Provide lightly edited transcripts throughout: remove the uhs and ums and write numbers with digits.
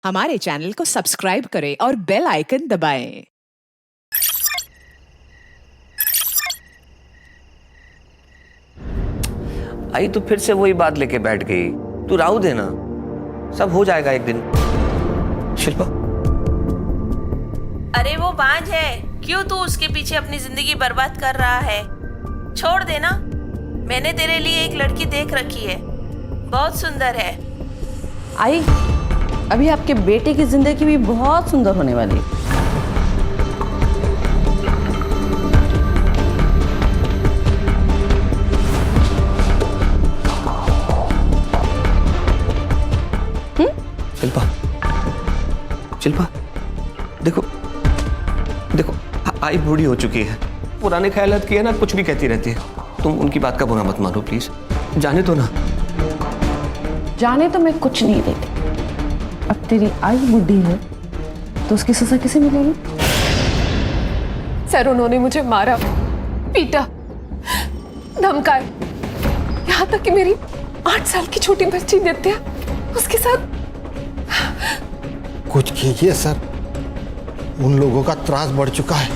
हमारे चैनल को सब्सक्राइब करें और बेल आइकन दबाएं। आई तो फिर से वही बात लेके बैठ गई। तू राहु देना, सब हो जाएगा एक दिन। शिल्पा, अरे वो बांझ है, क्यों तू उसके पीछे अपनी जिंदगी बर्बाद कर रहा है? छोड़ देना। मैंने तेरे लिए एक लड़की देख रखी है, बहुत सुंदर है। आई, अभी आपके बेटे की जिंदगी भी बहुत सुंदर होने वाली है। शिल्पा, शिल्पा, देखो देखो, आई बूढ़ी हो चुकी है, पुराने ख्यालात की है ना, कुछ भी कहती रहती है। तुम उनकी बात का बुरा मत मानो प्लीज, जाने दो ना। जाने तो मैं कुछ नहीं देती। अब तेरी आई बुढ़ी है तो उसकी सजा किसे मिलेगी? सर, उन्होंने मुझे मारा, पीटा, धमकाए, यहाँ तक कि मेरी 8 साल की छोटी बच्ची नित्या उसके साथ। कुछ कीजिए सर, उन लोगों का त्रास बढ़ चुका है।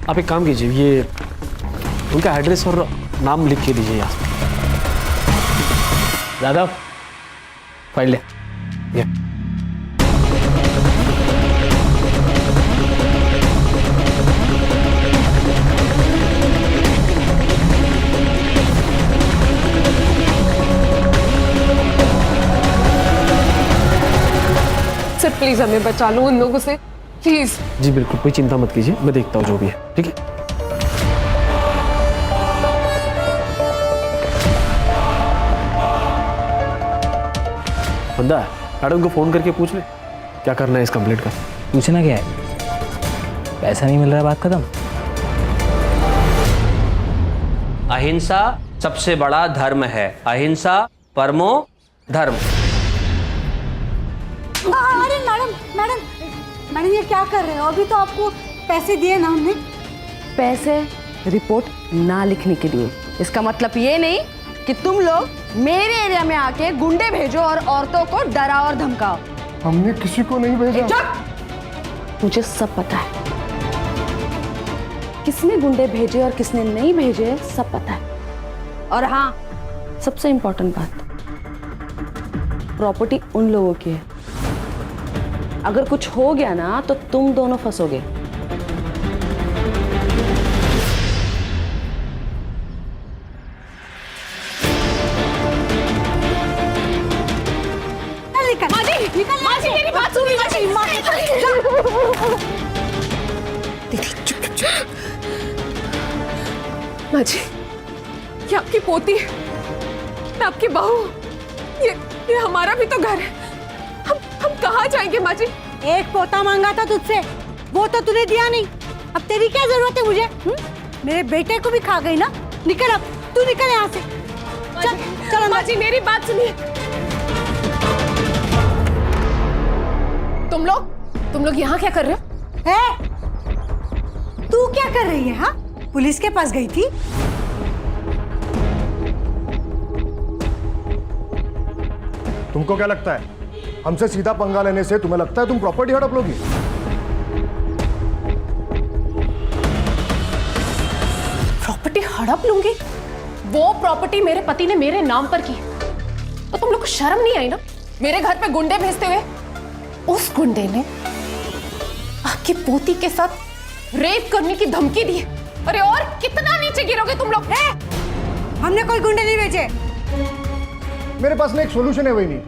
आप एक काम कीजिए, ये उनका एड्रेस और नाम लिख के दीजिए यहाँ। यादव, फाइल ले। ये सर प्लीज हमें बचा लो उन लोगों से, प्लीज। जी बिल्कुल, कोई चिंता मत कीजिए, मैं देखता हूँ जो भी है, ठीक है। बंदा, मैडम को फोन करके पूछ ले क्या करना है इस कंप्लेंट का। पूछना क्या है? पैसा नहीं मिल रहा, बात खत्म। अहिंसा सबसे बड़ा धर्म है, अहिंसा परमो धर्म। अरे मैडम मैडम मैडम, ये क्या कर रहे हो? अभी तो आपको पैसे दिए ना हमने। पैसे रिपोर्ट ना लिखने के लिए। इसका मतलब ये नहीं कि तुम लोग मेरे एरिया में आके गुंडे भेजो और औरतों को डराओ और धमकाओ। हमने किसी को नहीं भेजा। चुप! मुझे सब पता है, किसने गुंडे भेजे और किसने नहीं भेजे, सब पता है। और हाँ, सबसे इंपॉर्टेंट बात, प्रॉपर्टी उन लोगों की है। अगर कुछ हो गया ना तो तुम दोनों फंसोगे। माजी, मेरी बात सुनिए। माजी, ये आपकी पोती है, मैं आपकी बहू। ये हमारा भी तो घर है। हम कहाँ जाएंगे माजी? एक पोता मांगा था तुझसे, वो तो तूने दिया नहीं। अब तेरी क्या जरूरत है मुझे? मेरे बेटे को भी खा गई ना। निकल, अब तू निकल यहाँ से। चल चल माजी, मेरी बात सुनिए। तुम लोग यहाँ क्या कर रहे हो? है? तू क्या कर रही है? हाँ, पुलिस के पास गई थी। तुमको क्या लगता है, हमसे सीधा पंगा लेने से तुम्हें लगता है तुम प्रॉपर्टी हड़प लोगी? प्रॉपर्टी हड़प लूंगी? वो प्रॉपर्टी मेरे पति ने मेरे नाम पर की, तो तुम लोग को शर्म नहीं आई ना मेरे घर पे गुंडे भेजते हुए? उस गुंडे ने आपकी पोती के साथ रेप करने की धमकी दी। अरे और कितना नीचे गिरोगे तुम लोग? हमने कोई गुंडे नहीं भेजे। मेरे पास ना एक सॉल्यूशन है, वही नहीं।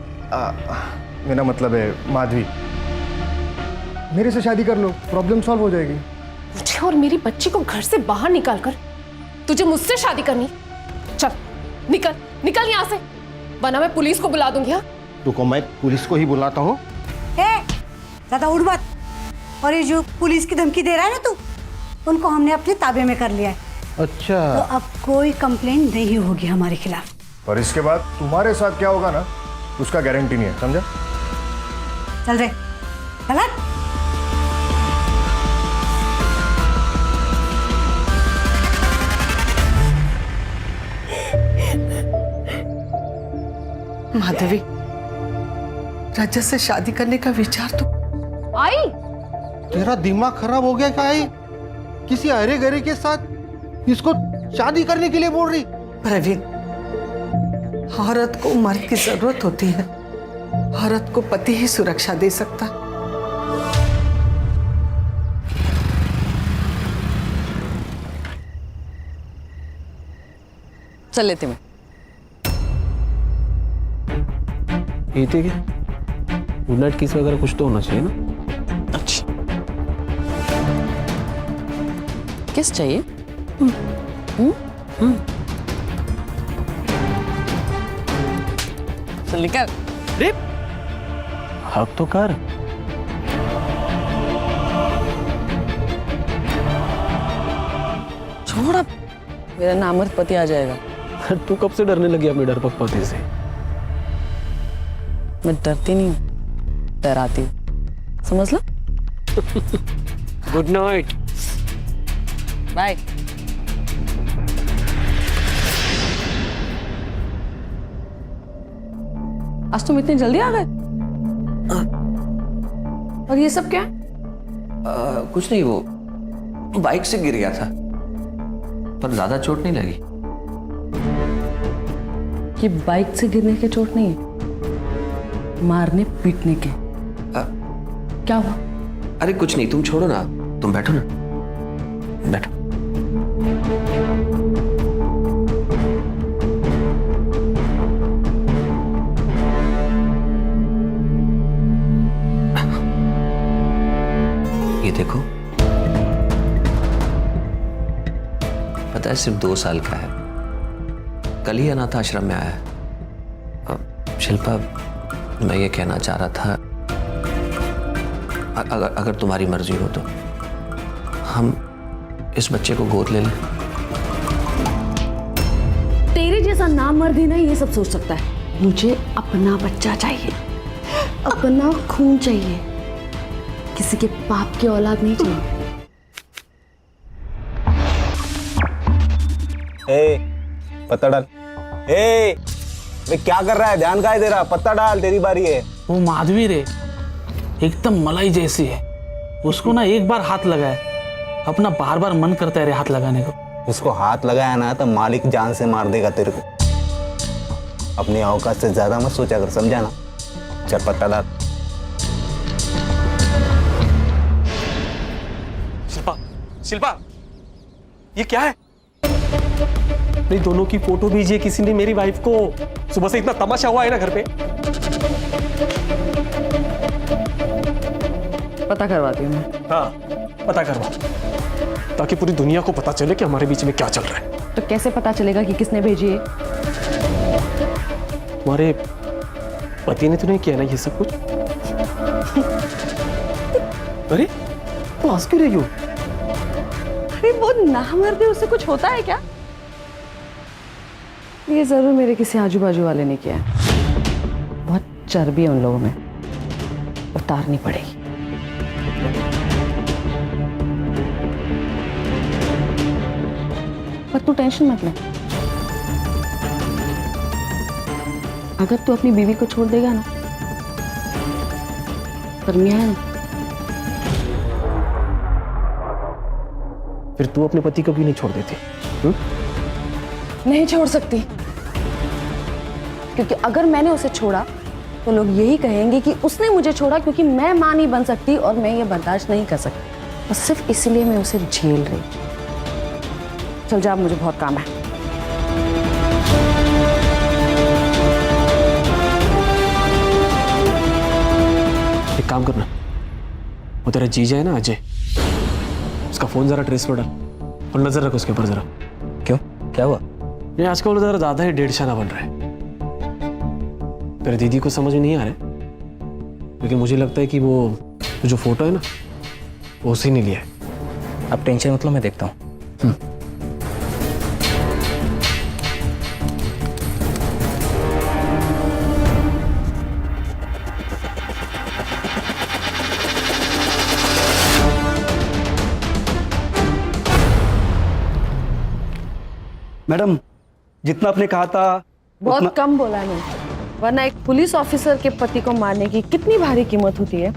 मेरा मतलब है माधवी, मेरे से शादी कर लो, प्रॉब्लम सॉल्व हो जाएगी। मुझे और मेरी बच्ची को घर से बाहर निकालकर तुझे मुझसे शादी करनी? चल निकल निकल यहाँ से, वरना मैं पुलिस को बुला दूंगी। हाँ, रुको, मैं पुलिस को ही बुलाता हूँ। ज्यादा उड़ मत। और ये जो पुलिस की धमकी दे रहा है ना तू, उनको हमने अपने ताबे में कर लिया है। अच्छा, तो अब कोई कंप्लेंट नहीं होगी हमारे खिलाफ। और इसके बाद तुम्हारे साथ क्या होगा ना, उसका गारंटी नहीं है, समझा? चल रे, गलत। माधवी, रजत से शादी करने का विचार तो आई तेरा दिमाग खराब हो गया क्या है? किसी अरे गरे के साथ इसको शादी करने के लिए बोल रही? प्रवीण, औरत को मर्द की जरूरत होती है। औरत को पति ही सुरक्षा दे सकता। चल लेते मैं। ये थे क्या? गुड नाइट किस वगैरह कुछ तो होना चाहिए ना? अच्छा, किस चाहिए? चल निकल। हक तो कर। छोड़ अब, मेरा नामर्द पति आ जाएगा। तू कब से डरने लगी अपने डरपोक पति से? मैं डरती नहीं हूँ, डराती हूँ, समझ लो। Good night. बाय। आज तुम इतनी जल्दी आ गए? और ये सब क्या है? कुछ नहीं, वो बाइक से गिर गया था, पर ज्यादा चोट नहीं लगी। कि बाइक से गिरने के चोट नहीं है, मारने पीटने के। क्या हुआ? अरे कुछ नहीं, तुम छोड़ो ना, तुम बैठो ना, बैठो। ये देखो, पता है सिर्फ 2 साल का है, कल ही अनाथ आश्रम में आया है। शिल्पा, मैं ये कहना चाह रहा था, अगर तुम्हारी मर्जी हो तो हम इस बच्चे को गोद ले लें। तेरे जैसा नामर्द ही नहीं ये सब सोच सकता है। मुझे अपना बच्चा चाहिए, अपना खून चाहिए, किसी के पाप की औलाद नहीं चाहिए। पत्ता डाल। क्या कर रहा है? ध्यान का दे रहा? पत्ता डाल, तेरी बारी है। वो माधवी रे एकदम मलाई जैसी है, उसको ना एक बार हाथ लगाए अपना बार बार मन करता है रे हाथ लगाने को। उसको हाथ लगाया ना तो मालिक जान से मार देगा तेरे को। अपनी औकात से ज्यादा मत सोचा कर, समझा ना? चल पत्ता डाल। शिल्पा, शिल्पा, ये क्या है? नहीं, दोनों की फोटो भेजिए किसी ने मेरी वाइफ को। सुबह से इतना तमाशा हुआ है ना घर पे। पता करवाती हूँ मैं। हाँ, पता करवा, ताकि पूरी दुनिया को पता चले कि हमारे बीच में क्या चल रहा है। तो कैसे पता चलेगा कि किसने भेजी है? तुम्हारे पति ने तो नहीं किया ना ये सब कुछ? अरे तो हंस क्यों रही हो? अरे वो नामर्द है, उससे कुछ होता है क्या? ये जरूर मेरे किसी आजू बाजू वाले ने किया है। बहुत चर्बी है उन लोगों में, उतारनी पड़ेगी। पर तू टेंशन मत ले, अगर तू अपनी बीवी को छोड़ देगा ना, पर मियां है ना, फिर तू अपने पति को भी नहीं छोड़ देती? नहीं छोड़ सकती, क्योंकि अगर मैंने उसे छोड़ा तो लोग यही कहेंगे कि उसने मुझे छोड़ा क्योंकि मैं मां नहीं बन सकती और मैं ये बर्दाश्त नहीं कर सकती। और सिर्फ इसलिए मैं उसे झेल रही। चल जा, मुझे बहुत काम है। एक काम करना, वो तेरा जीजा है ना अजय, उसका फोन जरा ट्रेस पर डाल और नजर रख उसके ऊपर जरा। क्यों, क्या हुआ? ये आजकल जरा ज्यादा ही डेढ़शाना बन रहा है। तेरे दीदी को समझ में नहीं आ रहा है, लेकिन मुझे लगता है कि वो जो फोटो है ना, वो उसी ने लिया है। आप टेंशन मतलब, मैं देखता हूँ। मैडम, जितना आपने कहा था बहुत कम बोला है मैंने। वरना एक पुलिस ऑफिसर के पति को मारने की कितनी भारी कीमत होती है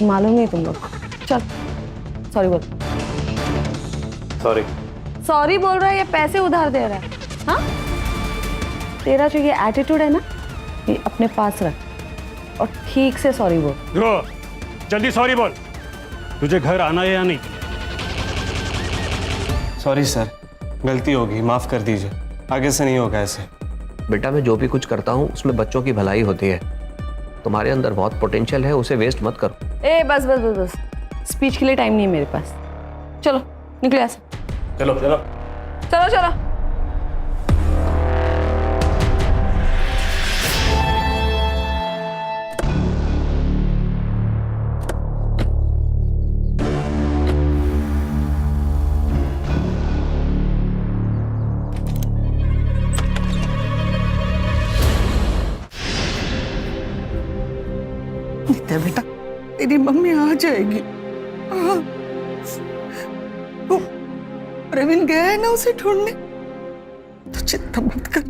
मालूम नहीं तुम लोग को। चल सॉरी बोल। सॉरी। सॉरी बोल रहा है या पैसे उधार दे रहा है? हाँ, तेरा जो ये एटीट्यूड है ना, ये अपने पास रख और ठीक से सॉरी बोल। जल्दी सॉरी बोल। तुझे घर आना है या नहीं? सॉरी सर, गलती होगी, माफ कर दीजिए, आगे से नहीं होगा ऐसे। बेटा मैं जो भी कुछ करता हूँ उसमें बच्चों की भलाई होती है। तुम्हारे अंदर बहुत पोटेंशियल है, उसे वेस्ट मत करो। ए बस बस बस बस, स्पीच के लिए टाइम नहीं है मेरे पास। चलो निकले ऐसे। चलो चलो चलो चलो। नित्या बेटा, तेरी मम्मी आ जाएगी। हाँ। वो प्रवीण गया है ना उसे ढूंढने, तो चिंता मत कर।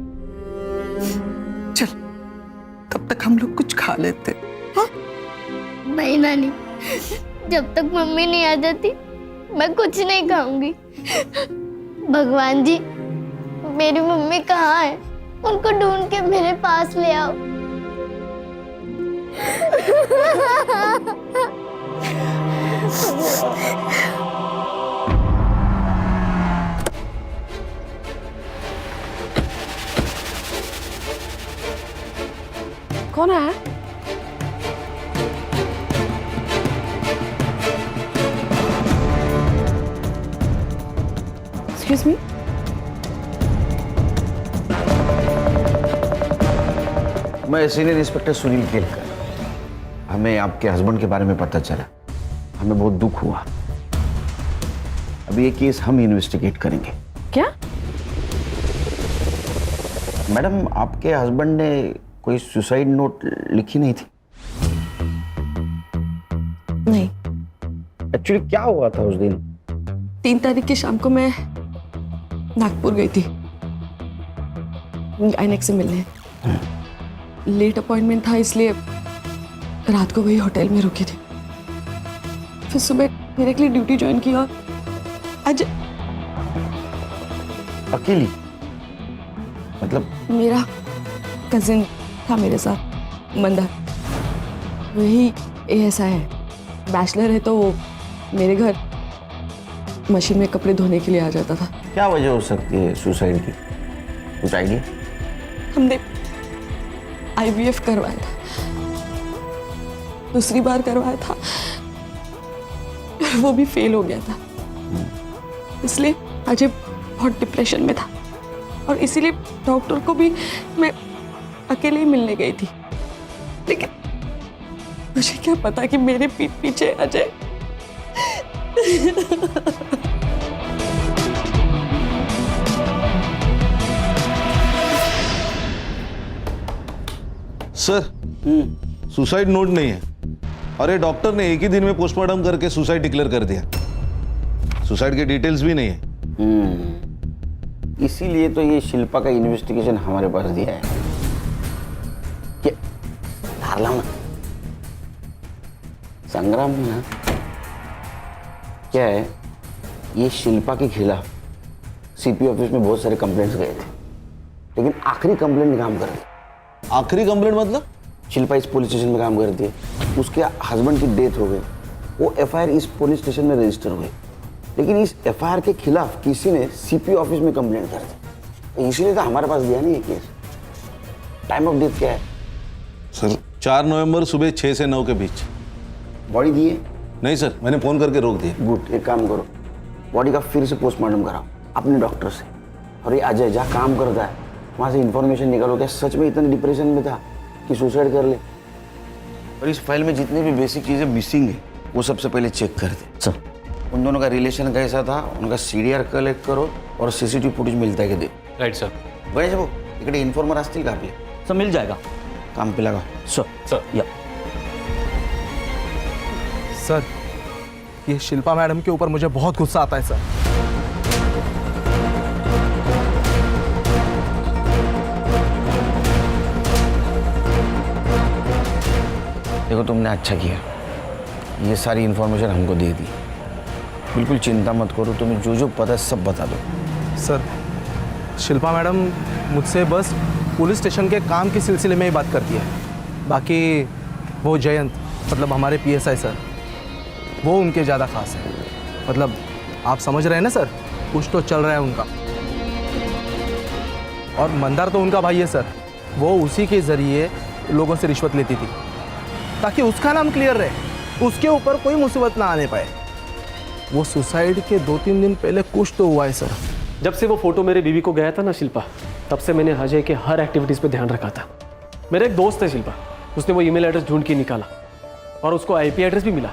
चल तब तक हम लोग कुछ खा लेते। हाँ? नहीं नानी, जब तक मम्मी नहीं आ जाती मैं कुछ नहीं खाऊंगी। भगवान जी, मेरी मम्मी कहाँ है? उनको ढूंढ के मेरे पास ले आओ। कौन है? Excuse me. मैं सीनियर इंस्पेक्टर सुनील केलकर। हमें आपके हस्बैंड के बारे में पता चला, हमें बहुत दुख हुआ। अभी ये केस हम इन्वेस्टिगेट करेंगे। क्या? मैडम, आपके हस्बैंड ने कोई सुसाइड नोट लिखी नहीं थी? नहीं। एक्चुअली क्या हुआ था उस दिन? 3 तारीख की शाम को मैं नागपुर गई थी गायनेक से मिलने। लेट अपॉइंटमेंट था, इसलिए रात को वही होटल में रुकी थी। फिर सुबह डायरेक्टली ड्यूटी ज्वाइन की और आज अकेली? मतलब मेरा कजिन था मेरे साथ, मंदार। वही एएसआई है, बैचलर है, तो वो मेरे घर मशीन में कपड़े धोने के लिए आ जाता था। क्या वजह हो सकती है सुसाइड की? कुछ आइडिया? हमने IVF करवाया था, दूसरी बार करवाया था, वो भी फेल हो गया था। इसलिए अजय बहुत डिप्रेशन में था और इसीलिए डॉक्टर को भी मैं अकेले ही मिलने गई थी। लेकिन मुझे क्या पता कि मेरे पीठ पीछे अजय सर, सुसाइड नोट नहीं है। अरे डॉक्टर ने एक ही दिन में पोस्टमार्टम करके सुसाइड डिक्लेयर कर दिया। सुसाइड के डिटेल्स भी नहीं है। इसीलिए तो ये शिल्पा का इन्वेस्टिगेशन हमारे पास दिया है। क्या धार लाओ ना संग्राम में ना, क्या है, ये शिल्पा के खिलाफ CP ऑफिस में बहुत सारे कंप्लेंट्स गए थे, लेकिन आखिरी कंप्लेंट काम कर रही। आखिरी कंप्लेंट मतलब? शिल्पा इस पुलिस स्टेशन में काम करती है, उसके हस्बैंड की डेथ हो गई, वो FIR इस पुलिस स्टेशन में रजिस्टर हुई, लेकिन इस FIR के खिलाफ किसी ने CP ऑफिस में कंप्लेंट कर दी। इसीलिए तो हमारे पास दिया नहीं है केस। टाइम ऑफ डेथ क्या है? सर 4 नवंबर सुबह 6 से 9 के बीच। बॉडी दी है? नहीं सर, मैंने फोन करके रोक दिया। गुड, एक काम करो, बॉडी का फिर से पोस्टमार्टम कराओ अपने डॉक्टर से। और ये अजय जहाँ काम करता है वहाँ से इंफॉर्मेशन निकालो, क्या सच में इतने डिप्रेशन में था कि सुसाइड कर ले। और इस फाइल में जितनी भी बेसिक चीज़ें मिसिंग है वो सबसे पहले चेक कर दे। सर, उन दोनों का रिलेशन कैसा था, उनका CDR कलेक्ट करो और CCTV फुटेज मिलता है कि दे। Right sir. वैसे वो इकडे इन्फॉर्मर असतील का आपले? सर मिल जाएगा। काम पे लगा। सर या सर, ये शिल्पा मैडम के ऊपर मुझे बहुत गुस्सा आता है सर। देखो तुमने अच्छा किया, ये सारी इन्फॉर्मेशन हमको दे दी। बिल्कुल चिंता मत करो, तुम्हें जो जो पता है सब बता दो। सर, शिल्पा मैडम मुझसे बस पुलिस स्टेशन के काम के सिलसिले में ही बात करती है। बाकी वो जयंत, मतलब हमारे PSI सर, वो उनके ज़्यादा खास है। मतलब आप समझ रहे हैं ना सर, कुछ तो चल रहा है उनका। और मंदार तो उनका भाई है सर, वो उसी के ज़रिए लोगों से रिश्वत लेती थी ताकि उसका नाम क्लियर रहे, उसके ऊपर कोई मुसीबत ना आने पाए। वो सुसाइड के 2-3 दिन पहले कुछ तो हुआ है सर। जब से वो फोटो मेरे बीवी को गया था ना शिल्पा, तब से मैंने अजय के हर एक्टिविटीज़ पे ध्यान रखा था। मेरा एक दोस्त है शिल्पा, उसने वो ईमेल एड्रेस ढूंढ के निकाला और उसको IP एड्रेस भी मिला।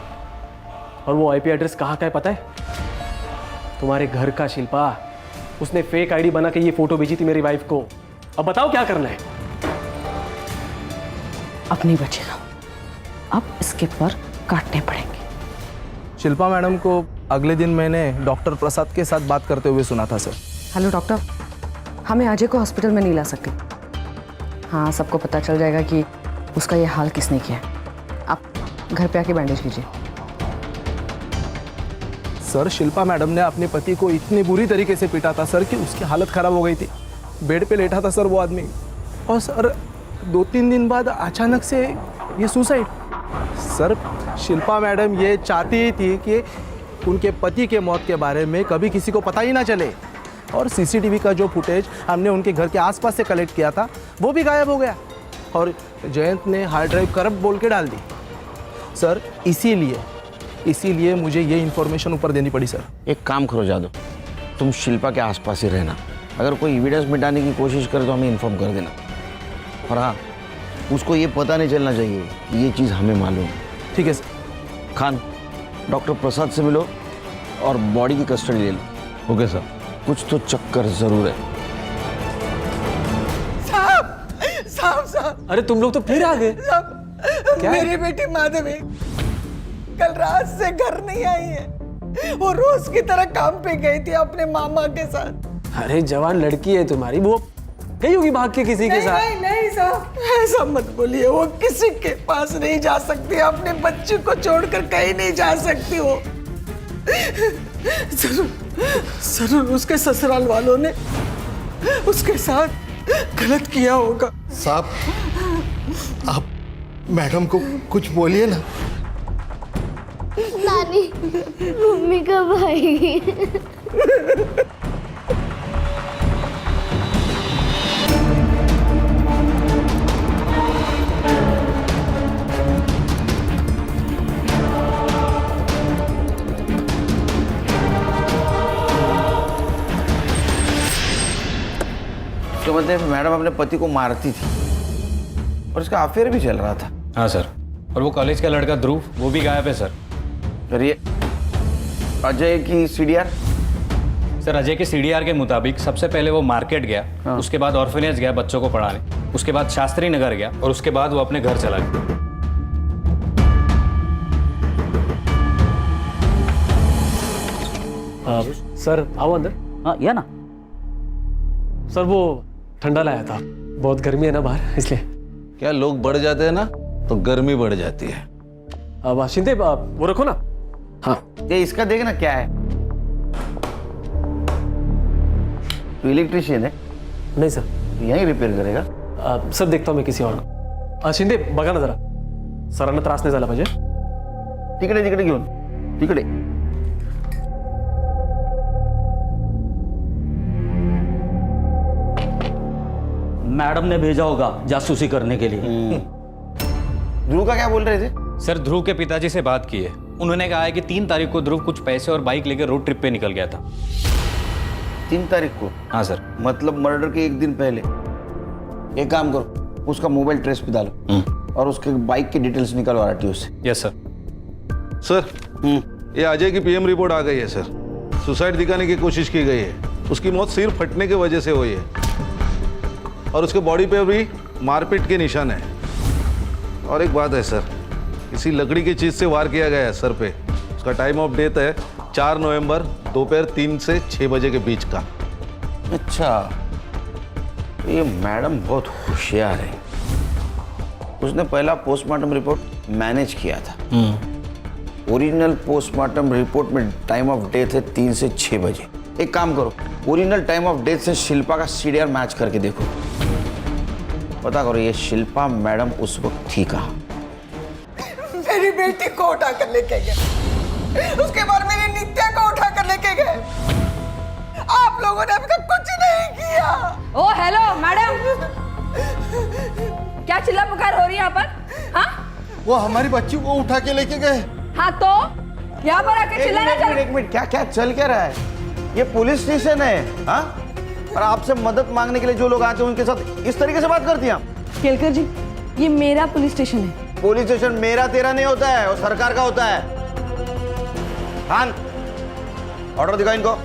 और वो IP एड्रेस कहाँ का है पता है? तुम्हारे घर का शिल्पा। उसने फेक ID बना के ये फोटो भेजी थी मेरी वाइफ को। अब बताओ क्या करना है? अब नहीं बचेगा, अब इसके पर काटने पड़ेंगे। शिल्पा मैडम को अगले दिन मैंने डॉक्टर प्रसाद के साथ बात करते हुए सुना था सर। हेलो डॉक्टर, हमें अजय को हॉस्पिटल में नहीं ला सकते। हाँ, सबको पता चल जाएगा कि उसका ये हाल किसने किया है। आप घर पे आके बैंडेज कीजिए। सर, शिल्पा मैडम ने अपने पति को इतनी बुरी तरीके से पीटा था सर कि उसकी हालत खराब हो गई थी। बेड पे लेटा था सर वो आदमी। और सर 2-3 दिन बाद अचानक से ये सुसाइड। सर, शिल्पा मैडम ये चाहती थी कि उनके पति के मौत के बारे में कभी किसी को पता ही ना चले। और CCTV का जो फुटेज हमने उनके घर के आसपास से कलेक्ट किया था वो भी गायब हो गया। और जयंत ने हार्ड ड्राइव करप्ट बोल के डाल दी सर। इसीलिए मुझे ये इन्फॉर्मेशन ऊपर देनी पड़ी सर। एक काम करो जादव, तुम शिल्पा के आसपास ही रहना। अगर कोई एविडेंस मिटाने की कोशिश करे तो हमें इन्फॉर्म कर देना। और हाँ, उसको ये पता नहीं चलना चाहिए कि ये चीज़ हमें मालूम है। ठीक है सर। खान, डॉक्टर प्रसाद से मिलो और बॉडी की कस्टडी ले लो। Okay sir. कुछ तो चक्कर जरूर है। साहब, अरे तुम लोग तो फिर आ गए। मेरी बेटी माधवी कल रात से घर नहीं आई है। वो रोज की तरह काम पे गई थी अपने मामा के साथ। अरे जवान लड़की है तुम्हारी, वो गई होगी भाग के किसी के साथ। नहीं साहब, ऐसा मत बोलिए। वो किसी के पास नहीं जा सकती, अपने बच्चे को छोड़कर कहीं नहीं जा सकती। वो जरूर उसके ससुराल वालों ने उसके साथ गलत किया होगा। साहब, आप मैडम को कुछ बोलिए ना। नानी, मम्मी कब आएगी? तो मतलब मैडम अपने पति को मारती थी और इसका अफेयर भी चल रहा था। हाँ सर, और वो कॉलेज का लड़का ध्रुव, वो भी गायब है सर। और ये अजय की CDR? सर, अजय के CDR के मुताबिक सबसे पहले वो मार्केट गया, उसके बाद ऑर्फनेज गया बच्चों को पढ़ाने, उसके बाद शास्त्री नगर गया और उसके बाद वो अपने घर चला गया। सर आओ अंदर। हाँ, या ना सर, वो ठंडा लाया था, बहुत गर्मी है ना बाहर, इसलिए। क्या लोग बढ़ जाते हैं ना तो गर्मी बढ़ जाती है। अब शिंदे वो रखो ना। हाँ, ये इसका देखना क्या है। तो इलेक्ट्रिशियन है? नहीं सर। यहीं रिपेयर करेगा? सर देखता हूँ मैं किसी और को। शिंदे बघा ना जरा, सरांना त्रास नाही झाला पाहिजे। तिकडे घेऊन, तिकडे। मैडम ने भेजा होगा जासूसी करने के लिए। ध्रुव का क्या बोल रहे थे? सर, ध्रुव के पिताजी से बात की है। उन्होंने कहा है कि 3 तारीख को ध्रुव कुछ पैसे और बाइक लेकर रोड ट्रिप पे निकल गया था। 3 तारीख को? हाँ सर। मतलब मर्डर के 1 दिन पहले। एक काम करो, उसका मोबाइल ट्रेस पे डालो और उसके बाइक की डिटेल्स निकालो RTO से। Yes sir. सर, ये अजय की PM रिपोर्ट आ गई है सर। सुसाइड दिखाने की कोशिश की गई है। उसकी मौत सिर फटने की वजह से हुई है और उसके बॉडी पे भी मारपीट के निशान है। और एक बात है सर, किसी लकड़ी की चीज़ से वार किया गया है सर पे। उसका टाइम ऑफ डेथ है 4 नवंबर दोपहर 3 से 6 बजे के बीच का। अच्छा, तो ये मैडम बहुत होशियार है। उसने पहला पोस्टमार्टम रिपोर्ट मैनेज किया था। ओरिजिनल पोस्टमार्टम रिपोर्ट में टाइम ऑफ डेथ है 3 से 6 बजे। एक काम करो, ओरिजिनल टाइम ऑफ डेथ से शिल्पा का सीडीआर मैच करके देखो, पता करो ये शिल्पा मैडम उस वक्त थी कहाँ। मेरी बेटी को उठा कर लेके गए, उसके बाद मेरी नित्या को उठा कर लेके गए। आप लोगों ने अभी तक कुछ नहीं किया। ओ हेलो मैडम, क्या चिल्ला पुकार हो रही है यहाँ पर? हाँ वो हमारी बच्ची को उठा के लेके गए। हाँ तो यहाँ पर आके चिल्लाना चल। एक मिनट, क्या क्या चल क्या रहा है? ये पुलिस स्टेशन है, हाँ? और आपसे मदद मांगने के लिए जो लोग आते हैं उनके साथ इस तरीके से बात करती हैं आप? केलकर जी, ये मेरा पुलिस स्टेशन है। पुलिस स्टेशन मेरा तेरा नहीं होता है, वो सरकार का होता है। हाँ, ऑर्डर दिखाओ इनको।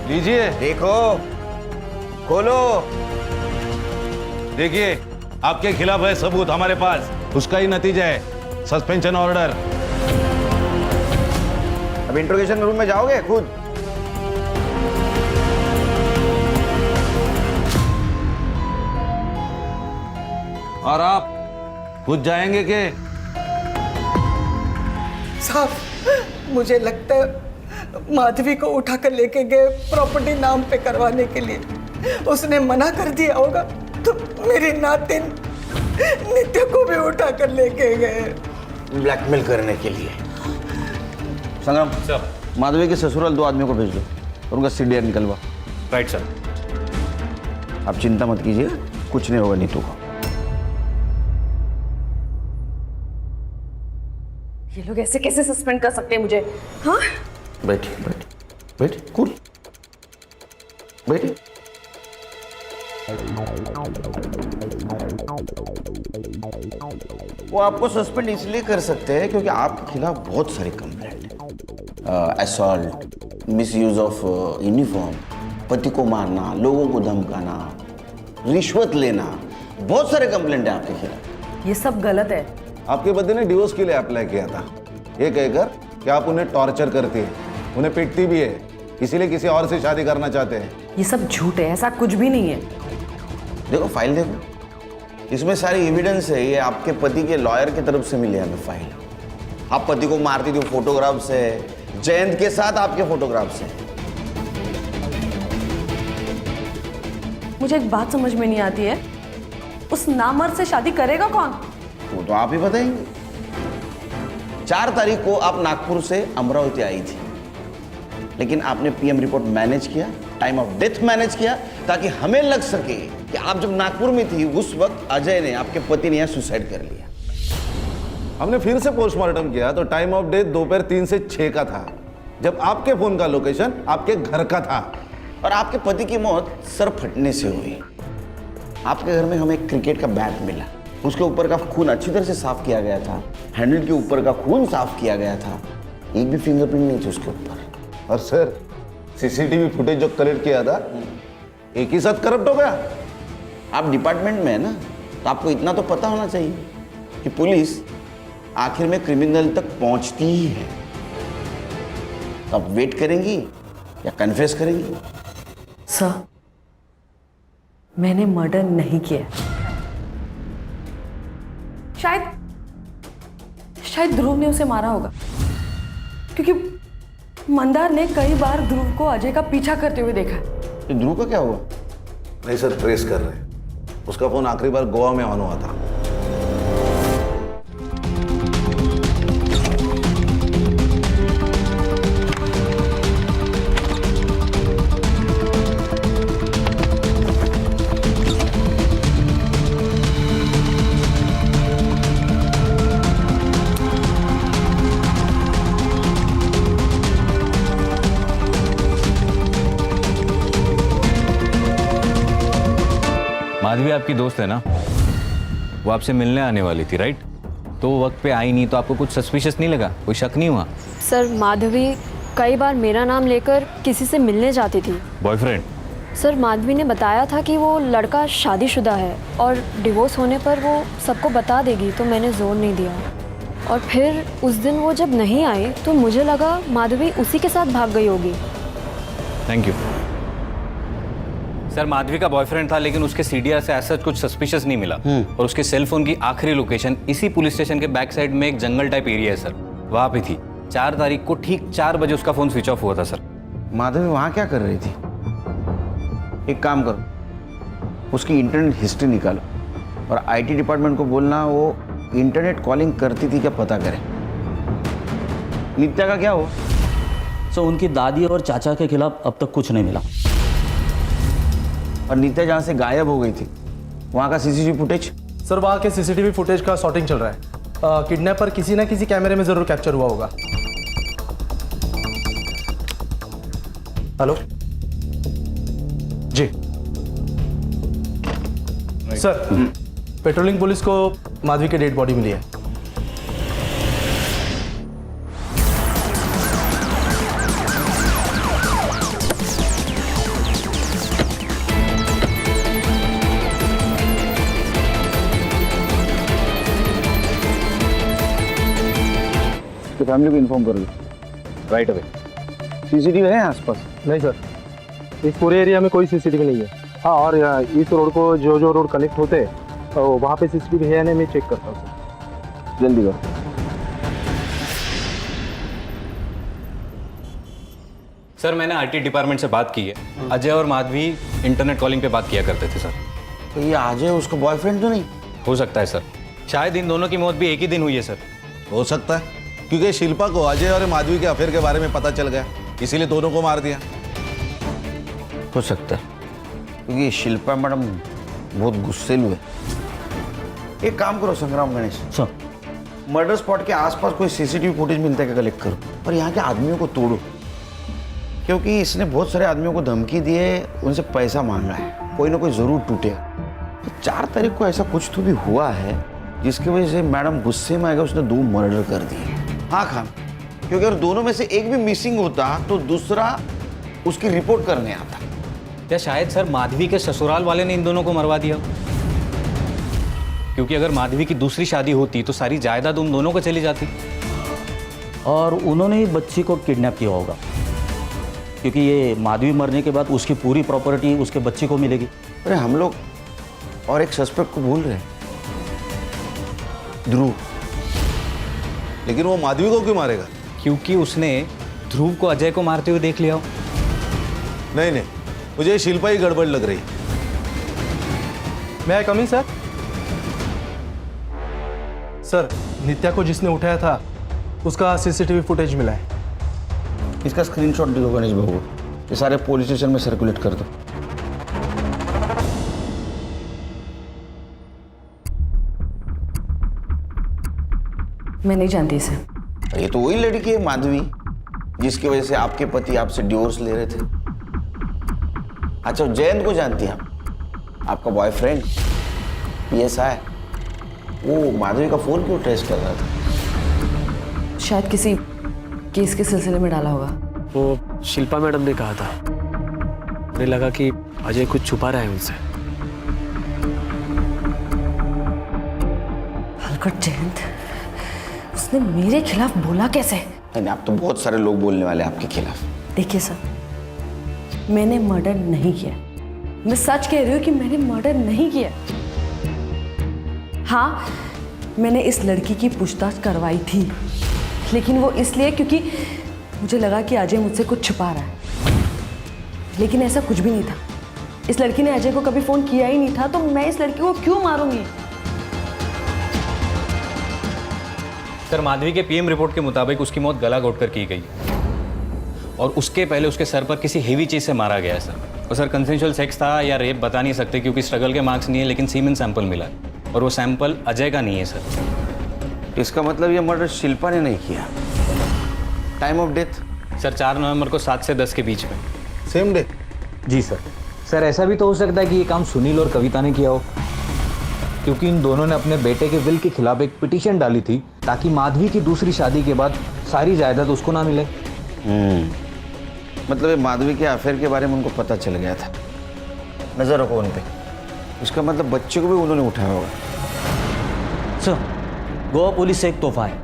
लीजिए, देखो, खोलो। देखिए आपके खिलाफ है सबूत हमारे पास, उसका ही नतीजा है सस्पेंशन ऑर्डर। अब इंट्रोगेशन रूम में जाओगे खुद? और आप खुद जाएंगे के? साहब मुझे लगता है माधवी को उठा कर लेके गए प्रॉपर्टी नाम पे करवाने के लिए। उसने मना कर दिया होगा तो मेरी नातिन नित्य को भी उठा कर लेके गए ब्लैकमेल करने के लिए। संग्राम, माधवी के ससुराल 2 आदमियों को भेज दो और उनका सीडीआर निकलवा। Right sir. आप चिंता मत कीजिए, कुछ नहीं होगा नीतू को। ये लोग ऐसे कैसे सस्पेंड कर सकते हैं मुझे? हाँ बैठिए बैठिए बैठिए, कूल बैठिए। वो आपको सस्पेंड इसलिए कर सकते हैं क्योंकि आपके खिलाफ बहुत सारी कंप्लेंट है। असॉल्ट, मिसयूज ऑफ यूनिफॉर्म, पति को मारना, लोगों को धमकाना, रिश्वत लेना, बहुत सारे कंप्लेंट है आपके खिलाफ। ये सब गलत है। आपके पति ने डिवोर्स के लिए अप्लाई किया था, ये कहकर कि आप उन्हें टॉर्चर करती है, उन्हें पीटती भी है, इसीलिए किसी और से शादी करना चाहते हैं। ये सब झूठ है, ऐसा कुछ भी नहीं है। देखो फाइल देखो, इसमें सारी एविडेंस है। ये आपके पति के लॉयर की तरफ से मिली हमें फाइल। आप पति को मारती थी, फोटोग्राफ से, जयंत के साथ आपके फोटोग्राफ से। मुझे एक बात समझ में नहीं आती है, उस नामर्द से शादी करेगा कौन? वो तो आप ही बताएंगे। 4 तारीख को आप नागपुर से अमरावती आई थी, लेकिन आपने पीएम रिपोर्ट मैनेज किया, टाइम ऑफ डेथ मैनेज किया, ताकि हमें लग सके कि आप जब नागपुर में थी उस वक्त अजय ने, आपके पति ने, यहाँ सुसाइड कर लिया। हमने फिर से पोस्टमार्टम किया तो टाइम ऑफ डेथ दोपहर 3 से 6 का था, जब आपके फोन का लोकेशन आपके घर का था। और आपके पति की मौत सर फटने से हुई। आपके घर में हमें एक क्रिकेट का बैट मिला, उसके ऊपर का खून अच्छी तरह से साफ किया गया था, हैंडल के ऊपर का खून साफ किया गया था, एक भी फिंगरप्रिंट नहीं थी उसके ऊपर। और सर सीसीटीवी फुटेज जो कलेक्ट किया था एक ही साथ करप्ट हो गया। आप डिपार्टमेंट में है ना, तो आपको इतना तो पता होना चाहिए कि पुलिस आखिर में क्रिमिनल तक पहुंचती ही है। तो आप वेट करेंगी या कन्फेस करेंगी? सर, मैंने मर्डर नहीं किया। शायद ध्रुव ने उसे मारा होगा, क्योंकि मंदार ने कई बार ध्रुव को अजय का पीछा करते हुए देखा है। तो ध्रुव का क्या हुआ? नहीं सर, ट्रेस कर रहे हैं। उसका फोन आखिरी बार गोवा में ऑन हुआ था। माधवी आपकी दोस्त है ना, वो आपसे मिलने आने वाली थी राइट? तो वो वक्त पे आई नहीं तो आपको कुछ सस्पिशियस नहीं लगा? कोई शक नहीं हुआ? सर, माधवी कई बार मेरा नाम लेकर किसी से मिलने जाती थी। बॉयफ्रेंड? सर, माधवी ने बताया था कि वो लड़का शादीशुदा है और डिवोर्स होने पर वो सबको बता देगी, तो मैंने जोर नहीं दिया। और फिर उस दिन वो जब नहीं आई तो मुझे लगा माधवी उसी के साथ भाग गई होगी। Thank you. सर माधवी का बॉयफ्रेंड था, लेकिन उसके सीडीआर से ऐसा कुछ सस्पिशियस नहीं मिला। और उसके सेल फोन की आखिरी लोकेशन इसी पुलिस स्टेशन के बैक साइड में एक जंगल टाइप एरिया है सर, वहाँ पे थी। 4 तारीख को ठीक 4 बजे उसका फोन स्विच ऑफ हुआ था सर। माधवी वहाँ क्या कर रही थी? एक काम करो, उसकी इंटरनेट हिस्ट्री निकालो और आईटी डिपार्टमेंट को बोलना वो इंटरनेट कॉलिंग करती थी क्या पता करें। नित्या का क्या हुआ? सर उनकी दादी और चाचा के खिलाफ अब तक कुछ नहीं मिला। और नित्या जहाँ से गायब हो गई थी वहाँ का सीसीटीवी फुटेज? सर वहाँ के सीसीटीवी फुटेज का सॉर्टिंग चल रहा है। किडनैपर किसी ना किसी कैमरे में जरूर कैप्चर हुआ होगा। हेलो जी सर, पेट्रोलिंग पुलिस को माधवी की डेड बॉडी मिली है। तो फैमिली को इन्फॉर्म कर दो राइट अवे। सीसीटीवी है आसपास? नहीं सर, इस पूरे एरिया में कोई सीसीटीवी नहीं है। हाँ, और इस रोड को जो रोड कनेक्ट होते हैं तो वहाँ पे सीसीटीवी है या नहीं मैं चेक करता हूँ सर। जल्दी करो। सर मैंने आईटी डिपार्टमेंट से बात की है। अजय और माधवी इंटरनेट कॉलिंग पे बात किया करते थे सर। तो ये अजय उसका बॉयफ्रेंड तो नहीं हो सकता है सर, शायद इन दोनों की मौत भी एक ही दिन हुई है सर। हो सकता है, क्योंकि शिल्पा को अजय और माधवी के अफेयर के बारे में पता चल गया, इसीलिए दोनों को मार दिया। हो सकता है, क्योंकि शिल्पा मैडम बहुत गुस्सेलू है। एक काम करो संग्राम गणेश सर, मर्डर स्पॉट के आसपास कोई सीसीटीवी फुटेज मिलता है क्या कलेक्ट करो और यहाँ के आदमियों को तोड़ो, क्योंकि इसने बहुत सारे आदमियों को धमकी दी है, उनसे पैसा मांगा है, कोई ना कोई जरूर टूटेगा। तो 4 तारीख को ऐसा कुछ तो भी हुआ है जिसकी वजह से मैडम गुस्से में आएगा, उसने 2 मर्डर कर दिए। हाँ खान, क्योंकि अगर दोनों में से एक भी मिसिंग होता तो दूसरा उसकी रिपोर्ट करने आता। या शायद सर माधवी के ससुराल वाले ने इन दोनों को मरवा दिया, क्योंकि अगर माधवी की दूसरी शादी होती तो सारी जायदाद उन दोनों को चली जाती। और उन्होंने ही बच्ची को किडनैप किया होगा, क्योंकि ये माधवी मरने के बाद उसकी पूरी प्रॉपर्टी उसके बच्चे को मिलेगी। अरे हम लोग और एक सस्पेक्ट को भूल रहे हैं, ध्रुव। लेकिन वो माधवी को क्यों मारेगा? क्योंकि उसने ध्रुव को अजय को मारते हुए देख लिया हो। नहीं नहीं, मुझे शिल्पा ही गड़बड़ लग रही। मैं कमिंग सर। सर, नित्या को जिसने उठाया था उसका सीसीटीवी फुटेज मिला है। इसका स्क्रीनशॉट दो गणेश बाबू, ये सारे पुलिस स्टेशन में सर्कुलेट कर दो। मैं नहीं जानती इसे। ये तो वही लड़की है माधवी जिसकी वजह से आपके पति आपसे डिवोर्स ले रहे थे। अच्छा, जयंत को जानती हैं आप? आपका बॉयफ्रेंड PSI, वो माधवी का फोन क्यों ट्रेस कर रहा था? शायद किसी केस के सिलसिले में डाला होगा। वो शिल्पा मैडम ने कहा था, मुझे लगा कि अजय कुछ छुपा रहा है उनसे। हलकट जयंत, उसने मेरे खिलाफ बोला कैसे? नहीं, आप तो बहुत सारे लोग बोलने वाले आपके खिलाफ। देखिए सर, मैंने मर्डर नहीं किया। मैं सच कह रही हूँ कि मैंने मर्डर नहीं किया। हाँ, मैंने इस लड़की की पूछताछ करवाई थी, लेकिन वो इसलिए क्योंकि मुझे लगा कि अजय मुझसे कुछ छुपा रहा है। लेकिन ऐसा कुछ भी नहीं था। इस लड़की ने अजय को कभी फोन किया ही नहीं था, तो मैं इस लड़की को क्यों मारूंगी? सर माधवी के PM रिपोर्ट के मुताबिक उसकी मौत गला घोटकर की गई और उसके पहले उसके सर पर किसी हेवी चीज से मारा गया है सर। और सर कंसेंशुअल सेक्स था या रेप बता नहीं सकते, क्योंकि स्ट्रगल के मार्क्स नहीं है, लेकिन सीमेन सैंपल मिला है और वो सैंपल अजय का नहीं है सर। इसका मतलब ये मर्डर शिल्पा ने नहीं किया। Time of death? सर 4 नवंबर को 7 से 10 के बीच में। Same day? जी सर। सर ऐसा भी तो हो सकता है कि ये काम सुनील और कविता ने किया हो, क्योंकि इन दोनों ने अपने बेटे के विल के खिलाफ एक पिटीशन डाली थी ताकि माधवी की दूसरी शादी के बाद सारी जायदाद उसको ना मिले। मतलब ये माधवी के अफेयर के बारे में उनको पता चल गया था। नजर रखो उन पे। इसका मतलब बच्चे को भी उन्होंने उठाया होगा। सर, गोवा पुलिस से एक तोहफा है।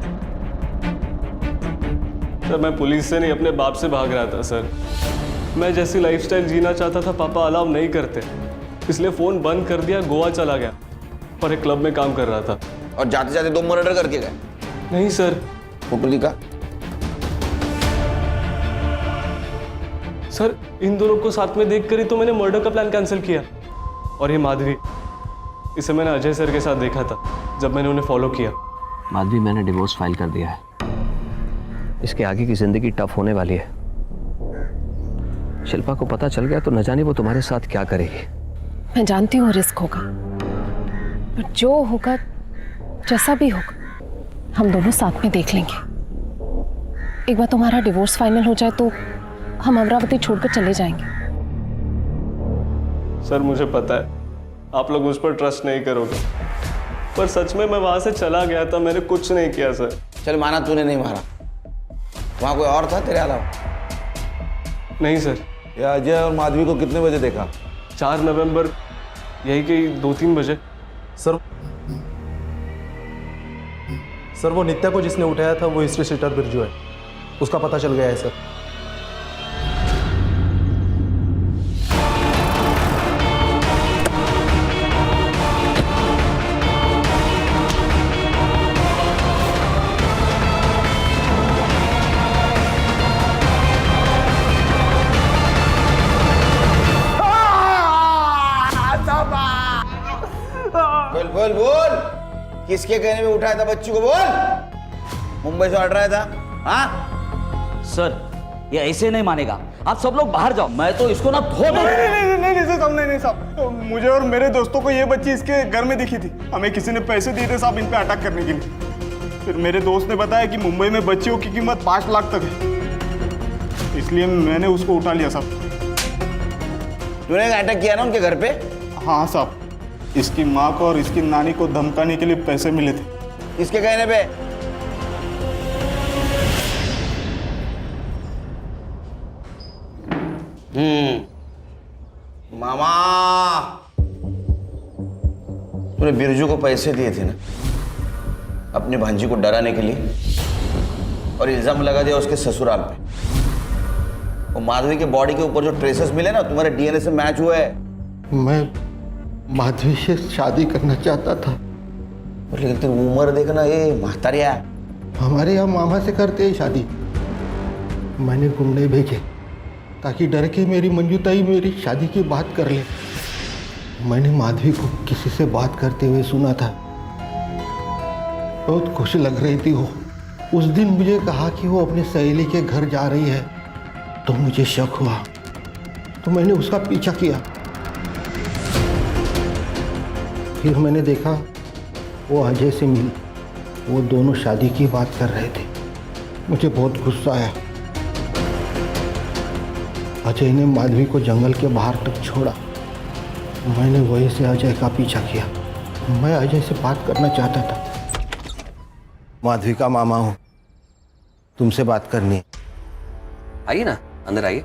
सर मैं पुलिस से नहीं अपने बाप से भाग रहा था सर। मैं जैसी लाइफस्टाइल जीना चाहता था पापा अलाउ नहीं करते, इसलिए फ़ोन बंद कर दिया, गोवा चला गया और एक क्लब में काम कर रहा था। और जाते जाते 2 मर्डर करके गए? नहीं सर। फोटो दिखा। सर इन दोनों को साथ में देखकर ही तो मैंने मर्डर का प्लान कैंसिल किया। और ये माधवी, इसे मैंने अजय सर के साथ देखा था जब मैंने उन्हें फॉलो किया। माधवी, मैंने डिवोर्स फाइल कर दिया है। इसके आगे की जिंदगी टफ होने वाली है। शिल्पा को पता चल गया तो न जाने वो तुम्हारे साथ क्या करेगी। मैं जानती हूँ रिस्क होगा, पर जो होगा, जैसा भी होगा, हम दोनों साथ में देख लेंगे। एक बार तुम्हारा डिवोर्स फाइनल हो जाए तो हम अमरावती छोड़कर चले जाएंगे। सर मुझे पता है आप लोग उस पर ट्रस्ट नहीं करोगे, पर सच में मैं वहां से चला गया था, मैंने कुछ नहीं किया सर। चल माना तूने नहीं मारा, वहां कोई और था तेरे अलावा? नहीं सर। ये अजय और माधवी को कितने बजे देखा? 4 नवंबर यही कि 2-3 बजे। सर वो नित्या को जिसने उठाया था वो हिस्ट्री सीटर बिरजू है, उसका पता चल गया है सर। बोल बोल बोल, किसके कहने में उठाया था बच्ची को? बोल, मुंबई से हट रहा था? हाँ सर ये ऐसे नहीं मानेगा, आप सब लोग बाहर जाओ, मैं तो इसको ना धो दूं। नहीं साहब, नहीं साहब, मुझे और मेरे दोस्तों को ये बच्ची इसके घर में दिखी थी। हमें किसी ने पैसे दिए थे साहब इन पे अटैक करने के लिए। फिर मेरे दोस्त ने बताया कि मुंबई में बच्चियों की कीमत 5 लाख तक है, इसलिए मैंने उसको उठा लिया साहब। तूने अटैक किया ना उनके घर पे? हाँ साहब, इसकी माँ को और इसकी नानी को धमकाने के लिए पैसे मिले थे। किसके कहने पे? मामा, तूने बिरजू को पैसे दिए थे ना अपनी भांजी को डराने के लिए, और इल्जाम लगा दिया उसके ससुराल पे। और माधवी के बॉडी के ऊपर जो ट्रेसेस मिले ना तुम्हारे डीएनए से मैच हुए है। मैं माधवी से शादी करना चाहता था, लेकिन तेरी उम्र देखना, ये महतारिया। हमारे यहाँ मामा से करते हैं शादी। मैंने गुंडे भेजे ताकि डर के मेरी मंजूताई मेरी शादी की बात कर ले। मैंने माधवी को किसी से बात करते हुए सुना था, बहुत खुश लग रही थी वो। उस दिन मुझे कहा कि वो अपनी सहेली के घर जा रही है, तो मुझे शक हुआ, तो मैंने उसका पीछा किया। फिर मैंने देखा वो अजय से मिली, वो दोनों शादी की बात कर रहे थे। मुझे बहुत गुस्सा आया। अजय ने माधवी को जंगल के बाहर तक छोड़ा। मैंने वहीं से अजय का पीछा किया। मैं अजय से बात करना चाहता था। माधवी का मामा हूँ, तुमसे बात करनी है। आइए ना, अंदर आइए,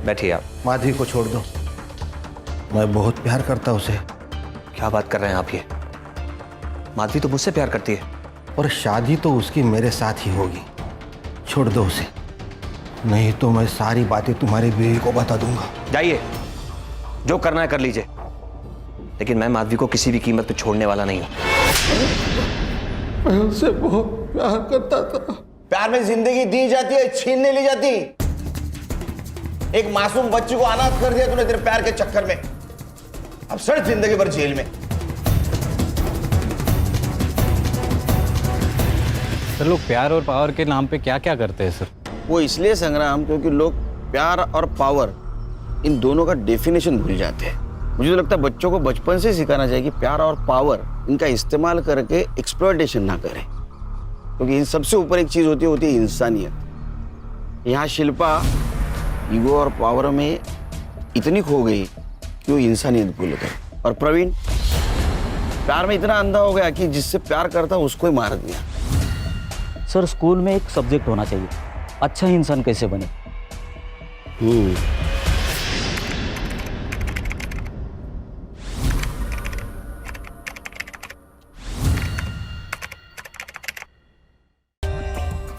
बैठिए आप। माधवी को छोड़ दो, मैं बहुत प्यार करता उसे। क्या बात कर रहे हैं आप ये? माधवी तो मुझसे प्यार करती है। और शादी तो उसकी मेरे साथ ही होगी। छोड़ दो उसे, नहीं तो मैं सारी बातें तुम्हारी बीवी को बता दूंगा। जाइए, जो करना है कर लीजिए, लेकिन मैं माधवी को किसी भी कीमत पे छोड़ने वाला नहीं हूं। मैं उससे बहुत प्यार करता था। प्यार में जिंदगी दी जाती है, छीन नहीं ली जाती। एक मासूम बच्ची को अनाथ कर दिया तूने तेरे प्यार के चक्कर में। अब सड़ जिंदगी भर जेल में। सर लोग प्यार और पावर के नाम पे क्या क्या करते हैं सर? वो इसलिए संग्राम क्योंकि लोग प्यार और पावर इन दोनों का डेफिनेशन भूल जाते हैं। मुझे तो लगता है बच्चों को बचपन से सिखाना चाहिए कि प्यार और पावर इनका इस्तेमाल करके एक्सप्लॉयटेशन ना करें, क्योंकि इन सबसे ऊपर एक चीज होती है इंसानियत। यहाँ शिल्पा ईगो और पावर में इतनी खो गई कि वो इंसानियत भूल गए। और प्रवीण प्यार में इतना अंधा हो गया कि जिससे प्यार करता उसको ही मार दिया। सर स्कूल में एक सब्जेक्ट होना चाहिए, अच्छा इंसान कैसे बने।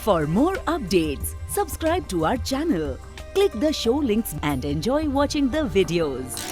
For more updates, subscribe to our channel, Click the show links and enjoy watching the videos.